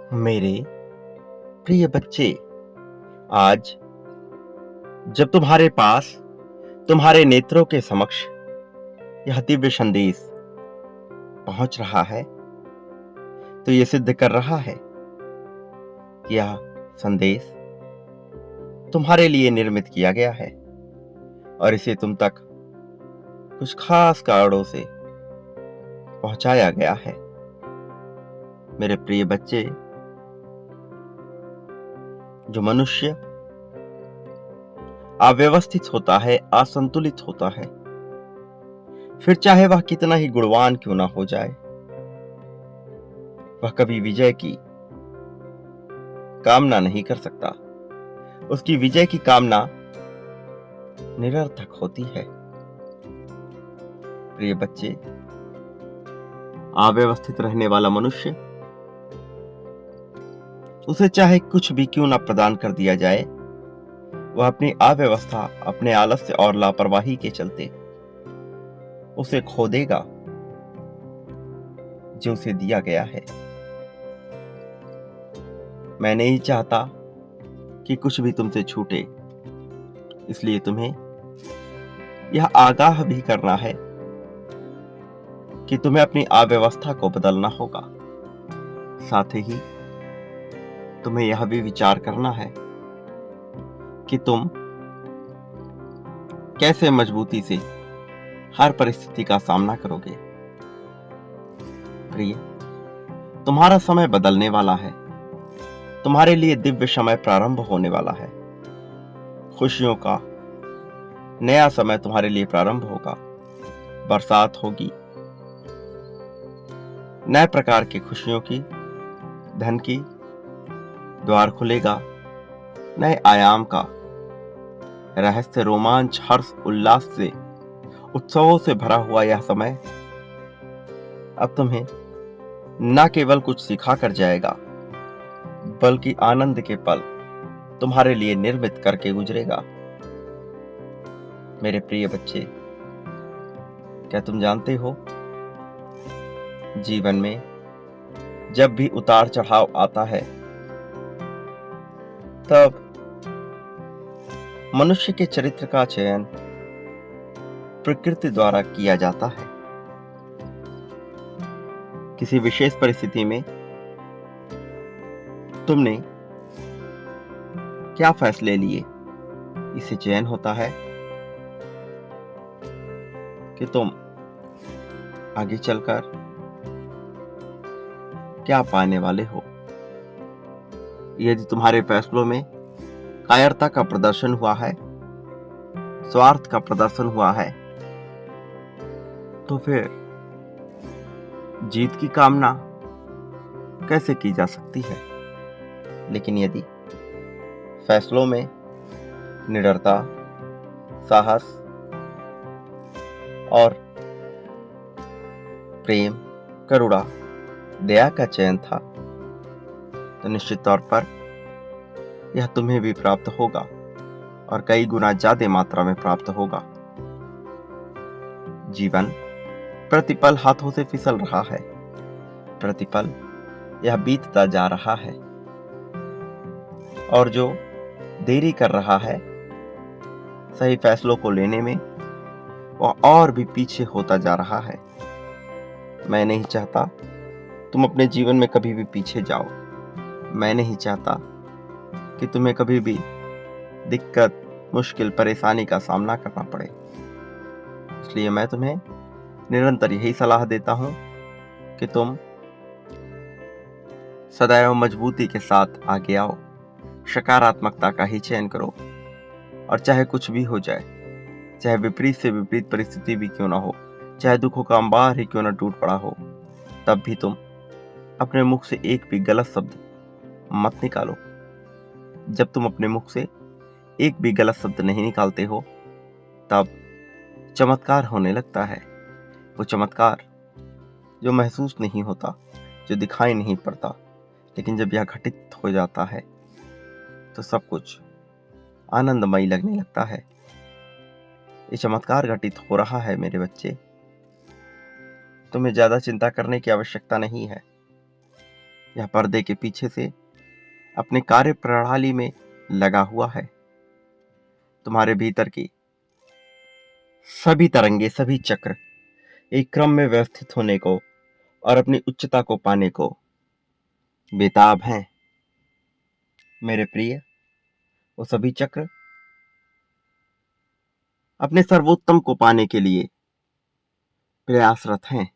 मेरे प्रिय बच्चे, आज जब तुम्हारे पास तुम्हारे नेत्रों के समक्ष यह दिव्य संदेश पहुंच रहा है, तो यह सिद्ध कर रहा है कि यह संदेश तुम्हारे लिए निर्मित किया गया है और इसे तुम तक कुछ खास कारणों से पहुंचाया गया है। मेरे प्रिय बच्चे, जो मनुष्य अव्यवस्थित होता है, असंतुलित होता है, फिर चाहे वह कितना ही गुणवान क्यों ना हो जाए, वह कभी विजय की कामना नहीं कर सकता। उसकी विजय की कामना निरर्थक होती है। प्रिय बच्चे, अव्यवस्थित रहने वाला मनुष्य, उसे चाहे कुछ भी क्यों ना प्रदान कर दिया जाए, वह अपनी अव्यवस्था, अपने आलस्य और लापरवाही के चलते उसे खो देगा जो उसे दिया गया है। मैं नहीं चाहता कि कुछ भी तुमसे छूटे, इसलिए तुम्हें यह आगाह भी करना है कि तुम्हें अपनी अव्यवस्था को बदलना होगा। साथ ही तुम्हें यह भी विचार करना है कि तुम कैसे मजबूती से हर परिस्थिति का सामना करोगे। प्रिय, तुम्हारा समय बदलने वाला है। तुम्हारे लिए दिव्य समय प्रारंभ होने वाला है। खुशियों का नया समय तुम्हारे लिए प्रारंभ होगा। बरसात होगी, नए प्रकार की खुशियों की, धन की द्वार खुलेगा। नए आयाम का रहस्य, रोमांच, हर्ष, उल्लास से, उत्सवों से भरा हुआ यह समय अब तुम्हें न केवल कुछ सिखा कर जाएगा, बल्कि आनंद के पल तुम्हारे लिए निर्मित करके गुजरेगा। मेरे प्रिय बच्चे, क्या तुम जानते हो, जीवन में जब भी उतार चढ़ाव आता है, तब मनुष्य के चरित्र का चयन प्रकृति द्वारा किया जाता है। किसी विशेष परिस्थिति में तुमने क्या फैसले लिए, इससे चयन होता है कि तुम आगे चलकर क्या पाने वाले हो। यदि तुम्हारे फैसलों में कायरता का प्रदर्शन हुआ है, स्वार्थ का प्रदर्शन हुआ है, तो फिर जीत की कामना कैसे की जा सकती है। लेकिन यदि फैसलों में निडरता, साहस और प्रेम, करुणा, दया का चयन था, तो निश्चित तौर पर यह तुम्हें भी प्राप्त होगा और कई गुना ज्यादा मात्रा में प्राप्त होगा। जीवन प्रतिपल हाथों से फिसल रहा है, प्रतिपल यह बीतता जा रहा है, और जो देरी कर रहा है सही फैसलों को लेने में, वह और भी पीछे होता जा रहा है। मैं नहीं चाहता तुम अपने जीवन में कभी भी पीछे जाओ। मैं नहीं चाहता कि तुम्हें कभी भी दिक्कत, मुश्किल, परेशानी का सामना करना पड़े। इसलिए मैं तुम्हें निरंतर यही सलाह देता हूं कि तुम सदैव मजबूती के साथ आगे आओ, सकारात्मकता का ही चयन करो, और चाहे कुछ भी हो जाए, चाहे विपरीत से विपरीत परिस्थिति भी क्यों ना हो, चाहे दुखों का अंबार ही क्यों ना टूट पड़ा हो, तब भी तुम अपने मुख से एक भी गलत शब्द मत निकालो। जब तुम अपने मुख से एक भी गलत शब्द नहीं निकालते हो, तब चमत्कार होने लगता है। वो चमत्कार जो महसूस नहीं होता, जो दिखाई नहीं पड़ता, लेकिन जब यह घटित हो जाता है तो सब कुछ आनंदमयी लगने लगता है। ये चमत्कार घटित हो रहा है मेरे बच्चे। तुम्हें ज्यादा चिंता करने की आवश्यकता नहीं है। यह पर्दे के पीछे से अपने कार्य प्रणाली में लगा हुआ है। तुम्हारे भीतर की सभी तरंगे, सभी चक्र एक क्रम में व्यवस्थित होने को और अपनी उच्चता को पाने को बेताब हैं। मेरे प्रिय, वो सभी चक्र अपने सर्वोत्तम को पाने के लिए प्रयासरत हैं।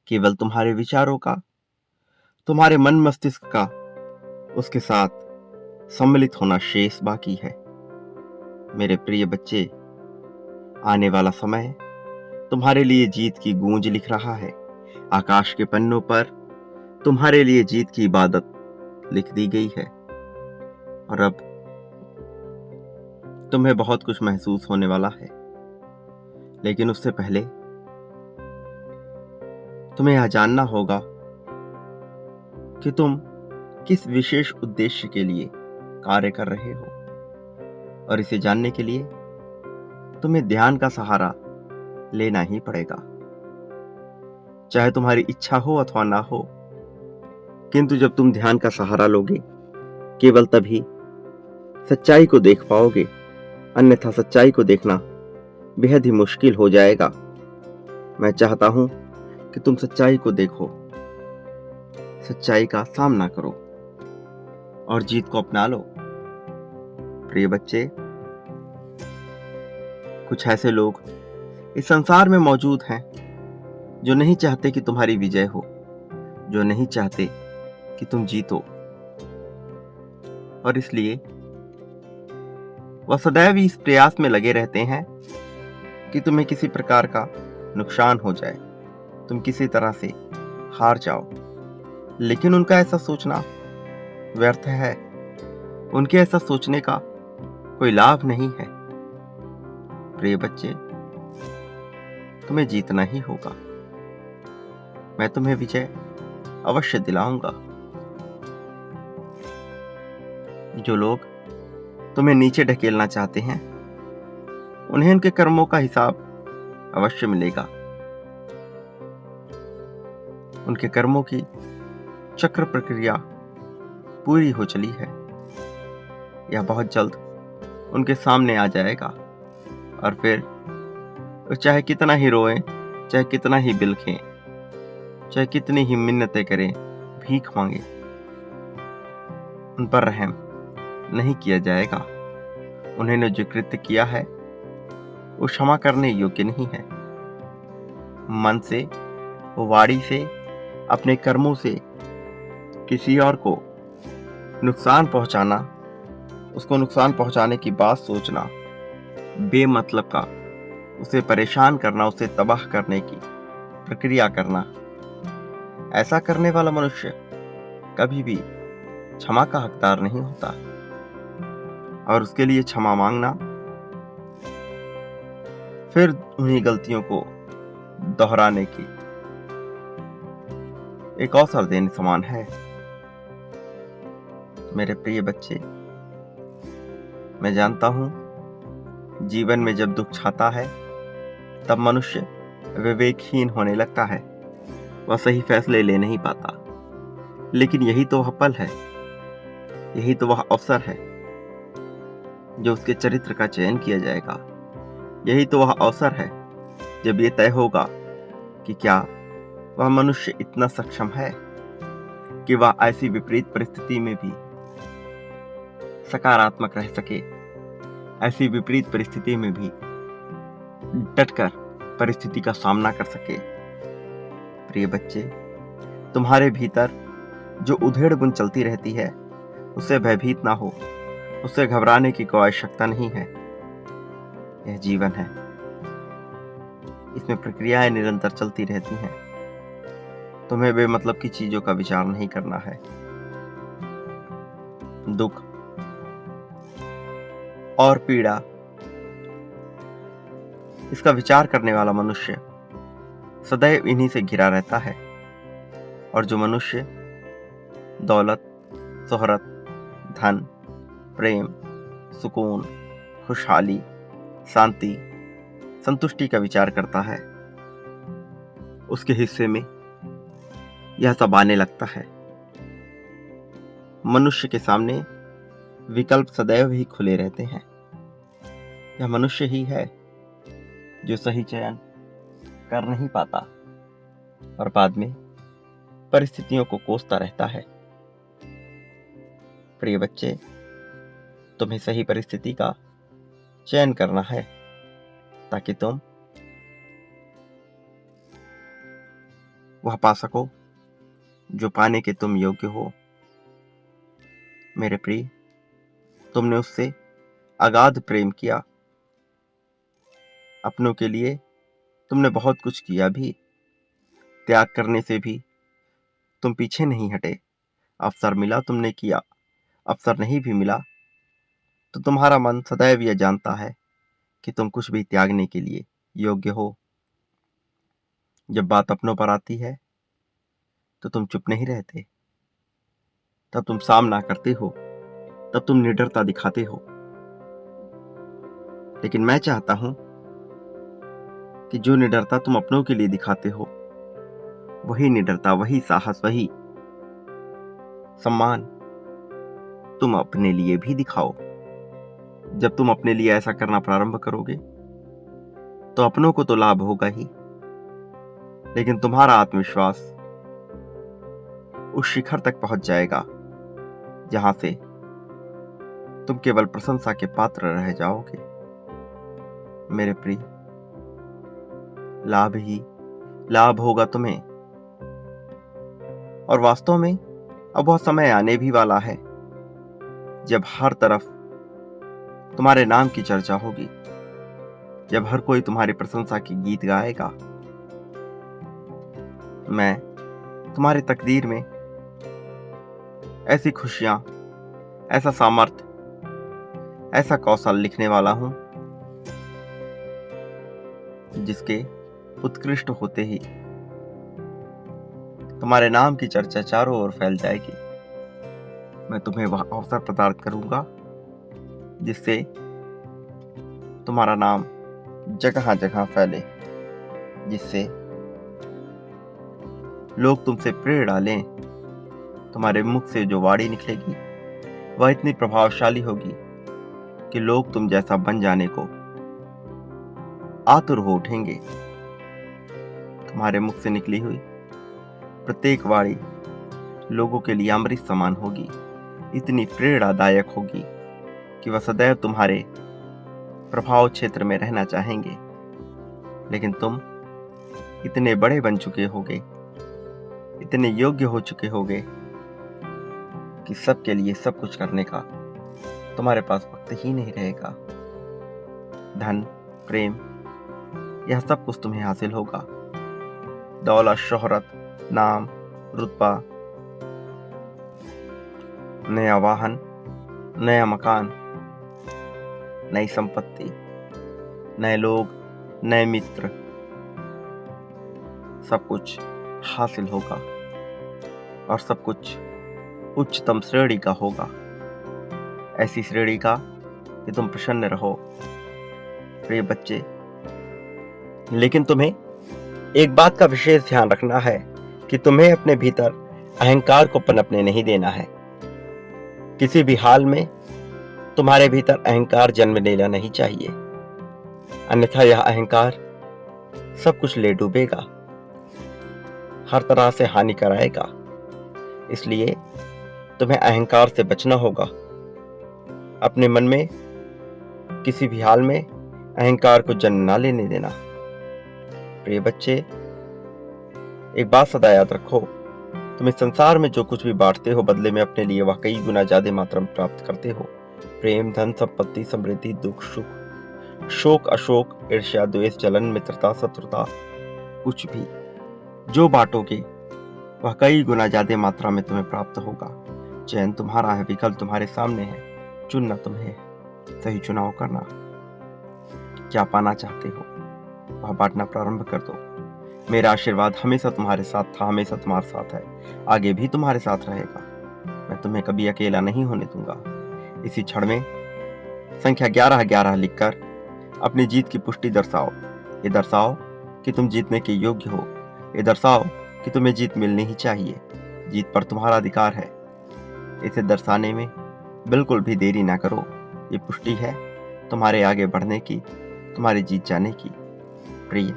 केवल तुम्हारे विचारों का, तुम्हारे मन मस्तिष्क का उसके साथ सम्मिलित होना शेष बाकी है। मेरे प्रिय बच्चे, आने वाला समय तुम्हारे लिए जीत की गूंज लिख रहा है। आकाश के पन्नों पर तुम्हारे लिए जीत की इबादत लिख दी गई है और अब तुम्हें बहुत कुछ महसूस होने वाला है। लेकिन उससे पहले तुम्हें यह जानना होगा कि तुम किस विशेष उद्देश्य के लिए कार्य कर रहे हो, और इसे जानने के लिए तुम्हें ध्यान का सहारा लेना ही पड़ेगा। चाहे तुम्हारी इच्छा हो अथवा ना हो, किंतु जब तुम ध्यान का सहारा लोगे, केवल तभी सच्चाई को देख पाओगे, अन्यथा सच्चाई को देखना बेहद ही मुश्किल हो जाएगा। मैं चाहता हूं कि तुम सच्चाई को देखो, सच्चाई का सामना करो और जीत को अपना लो। प्रिय बच्चे, कुछ ऐसे लोग इस संसार में मौजूद हैं जो नहीं चाहते कि तुम्हारी विजय हो, जो नहीं चाहते कि तुम जीतो, और इसलिए वह सदैव इस प्रयास में लगे रहते हैं कि तुम्हें किसी प्रकार का नुकसान हो जाए, तुम किसी तरह से हार जाओ। लेकिन उनका ऐसा सोचना व्यर्थ है, उनके ऐसा सोचने का कोई लाभ नहीं है। प्रिय बच्चे, तुम्हें जीतना ही होगा। मैं तुम्हें विजय अवश्य दिलाऊंगा। जो लोग तुम्हें नीचे ढकेलना चाहते हैं, उन्हें उनके कर्मों का हिसाब अवश्य मिलेगा। उनके कर्मों की चक्र प्रक्रिया पूरी हो चली है। यह बहुत जल्द उनके सामने आ जाएगा, और फिर वो चाहे कितना ही रोएं, चाहे कितना ही बिलखें, चाहे कितनी ही मिन्नतें करें, भीख मांगे, उन पर रहम नहीं किया जाएगा। उन्होंने जो कृत्य किया है वो क्षमा करने योग्य नहीं है। मन से, वाणी से, अपने कर्मों से किसी और को नुकसान पहुंचाना, उसको नुकसान पहुंचाने की बात सोचना, बेमतलब का उसे परेशान करना, उसे तबाह करने की प्रक्रिया करना, ऐसा करने वाला मनुष्य कभी भी क्षमा का हकदार नहीं होता। और उसके लिए क्षमा मांगना फिर उन्हीं गलतियों को दोहराने की एक अवसर देने समान है। मेरे प्रिय बच्चे, मैं जानता हूं जीवन में जब दुख छाता है तब मनुष्य विवेकहीन होने लगता है, वह सही फैसले ले नहीं पाता। लेकिन यही तो वह पल है, यही तो वह अवसर है जो उसके चरित्र का चयन किया जाएगा। यही तो वह अवसर है जब ये तय होगा कि क्या वह मनुष्य इतना सक्षम है कि वह ऐसी विपरीत परिस्थिति में भी सकारात्मक रह सके, ऐसी विपरीत परिस्थिति में भी डटकर परिस्थिति का सामना कर सके। प्रिय बच्चे, तुम्हारे भीतर जो उधेड़ बुन चलती रहती है, उससे भयभीत ना हो, उससे घबराने की कोई आवश्यकता नहीं है। यह जीवन है, इसमें प्रक्रियाएं निरंतर चलती रहती हैं। तुम्हें बेमतलब की चीजों का विचार नहीं करना है। दुख और पीड़ा, इसका विचार करने वाला मनुष्य सदैव इन्हीं से घिरा रहता है। और जो मनुष्य दौलत, शोहरत, धन, प्रेम, सुकून, खुशहाली, शांति, संतुष्टि का विचार करता है, उसके हिस्से में यह सब आने लगता है। मनुष्य के सामने विकल्प सदैव ही खुले रहते हैं। यह मनुष्य ही है जो सही चयन कर नहीं पाता और बाद में परिस्थितियों को कोसता रहता है। प्रिय बच्चे, तुम्हें सही परिस्थिति का चयन करना है ताकि तुम वह पा सको जो पाने के तुम योग्य हो। मेरे प्रिय, तुमने उससे अगाध प्रेम किया, अपनों के लिए तुमने बहुत कुछ किया भी, त्याग करने से भी तुम पीछे नहीं हटे। अवसर मिला तुमने किया, अवसर नहीं भी मिला तो तुम्हारा मन सदैव यह जानता है कि तुम कुछ भी त्यागने के लिए योग्य हो। जब बात अपनों पर आती है तो तुम चुप नहीं रहते, तब तुम सामना करते हो, तब तुम निडरता दिखाते हो। लेकिन मैं चाहता हूं कि जो निडरता तुम अपनों के लिए दिखाते हो, वही निडरता, वही साहस, वही सम्मान तुम अपने लिए भी दिखाओ। जब तुम अपने लिए ऐसा करना प्रारंभ करोगे तो अपनों को तो लाभ होगा ही, लेकिन तुम्हारा आत्मविश्वास उस शिखर तक पहुंच जाएगा जहां से तुम केवल प्रशंसा के पात्र रह जाओगे। मेरे प्रिय, लाभ ही लाभ होगा तुम्हें। और वास्तव में अब वह समय आने भी वाला है जब हर तरफ तुम्हारे नाम की चर्चा होगी, जब हर कोई तुम्हारी प्रशंसा की गीत गाएगा। मैं तुम्हारी तकदीर में ऐसी खुशियां, ऐसा सामर्थ्य, ऐसा कौशल लिखने वाला हूं जिसके उत्कृष्ट होते ही तुम्हारे नाम की चर्चा चारों ओर फैल जाएगी। मैं तुम्हें वह अवसर प्रदान करूंगा जिससे तुम्हारा नाम जगह जगह फैले, जिससे लोग तुमसे प्रेरणा लें। तुम्हारे मुख से जो वाणी निकलेगी वह इतनी प्रभावशाली होगी कि लोग तुम जैसा बन जाने को आतुर हो उठेंगे। तुम्हारे मुख से निकली हुई प्रत्येक वाणी लोगों के लिए अमृत समान होगी, इतनी प्रेरणादायक होगी कि वह सदैव तुम्हारे प्रभाव क्षेत्र में रहना चाहेंगे। लेकिन तुम इतने बड़े बन चुके होगे, इतने योग्य हो चुके होगे कि सबके लिए सब कुछ करने का तुम्हारे पास वक्त ही नहीं रहेगा। धन, प्रेम, यह सब कुछ तुम्हें हासिल होगा। दौलत, शोहरत, नाम, रुतबा, नया वाहन, नया मकान, नई संपत्ति, नए लोग, नए मित्र, सब कुछ हासिल होगा और सब कुछ उच्चतम श्रेणी का होगा। ऐसी श्रेणी का कि तुम प्रसन्न रहो। प्रिय बच्चे, लेकिन तुम्हें एक बात का विशेष ध्यान रखना है कि तुम्हें अपने भीतर अहंकार को पनपने नहीं देना है। किसी भी हाल में तुम्हारे भीतर अहंकार जन्म लेना नहीं चाहिए, अन्यथा यह अहंकार सब कुछ ले डूबेगा, हर तरह से हानि कराएगा। इसलिए तुम्हें अहंकार से बचना होगा। अपने मन में किसी भी हाल में अहंकार को जन्म ना लेने देना। प्रिय बच्चे, एक बात सदा याद रखो, तुम इस संसार में जो कुछ भी बांटते हो, बदले में अपने लिए वह कई गुना ज्यादा मात्रा में प्राप्त करते हो। प्रेम, धन, संपत्ति, समृद्धि, दुख, सुख, शोक, अशोक, ईर्ष्या, द्वेष, जलन, मित्रता, शत्रुता, कुछ भी जो बांटोगे वह कई गुना ज्यादा मात्रा में तुम्हें प्राप्त होगा। चयन तुम्हारा है, विकल्प तुम्हारे सामने है, चुनना तुम्हें है। सही चुनाव करना। क्या पाना चाहते हो वह बांटना प्रारंभ कर दो। मेरा आशीर्वाद हमेशा तुम्हारे साथ था, हमेशा तुम्हारे साथ है, आगे भी तुम्हारे साथ रहेगा। मैं तुम्हें कभी अकेला नहीं होने दूंगा। इसी क्षण में संख्या 1111 लिखकर अपनी जीत की पुष्टि दर्शाओ। ये दर्शाओ कि तुम जीतने के योग्य हो। ये दर्शाओ कि तुम्हें जीत मिलनी ही चाहिए। जीत पर तुम्हारा अधिकार है। इसे दर्शाने में बिल्कुल भी देरी ना करो। ये पुष्टि है तुम्हारे आगे बढ़ने की, तुम्हारे जीत जाने की। प्रिय,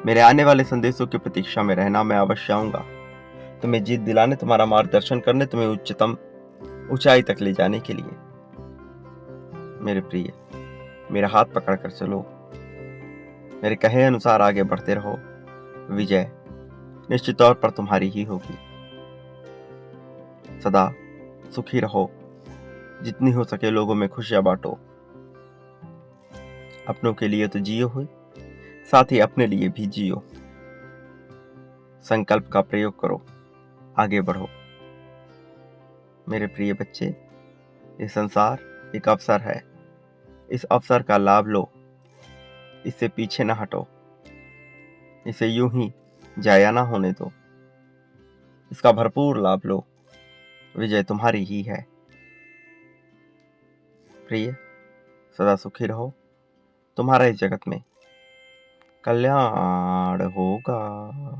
मेरे आने वाले संदेशों की प्रतीक्षा में रहना। मैं अवश्य आऊंगा तुम्हें जीत दिलाने, तुम्हारा मार्गदर्शन करने, तुम्हें उच्चतम ऊंचाई तक ले जाने के लिए। मेरे प्रिय, मेरा हाथ पकड़कर चलो, मेरे कहे अनुसार आगे बढ़ते रहो। विजय निश्चित तौर पर तुम्हारी ही होगी। सदा सुखी रहो, जितनी हो सके लोगों में खुशियां बांटो। अपनों के लिए तो जियो हो, साथ ही अपने लिए भी जियो। संकल्प का प्रयोग करो, आगे बढ़ो। मेरे प्रिय बच्चे, ये संसार एक अवसर है, इस अवसर का लाभ लो, इससे पीछे ना हटो, इसे यूं ही जाया ना होने दो, इसका भरपूर लाभ लो। विजय तुम्हारी ही है। प्रिय, सदा सुखी रहो, तुम्हारा इस जगत में कल्याण होगा।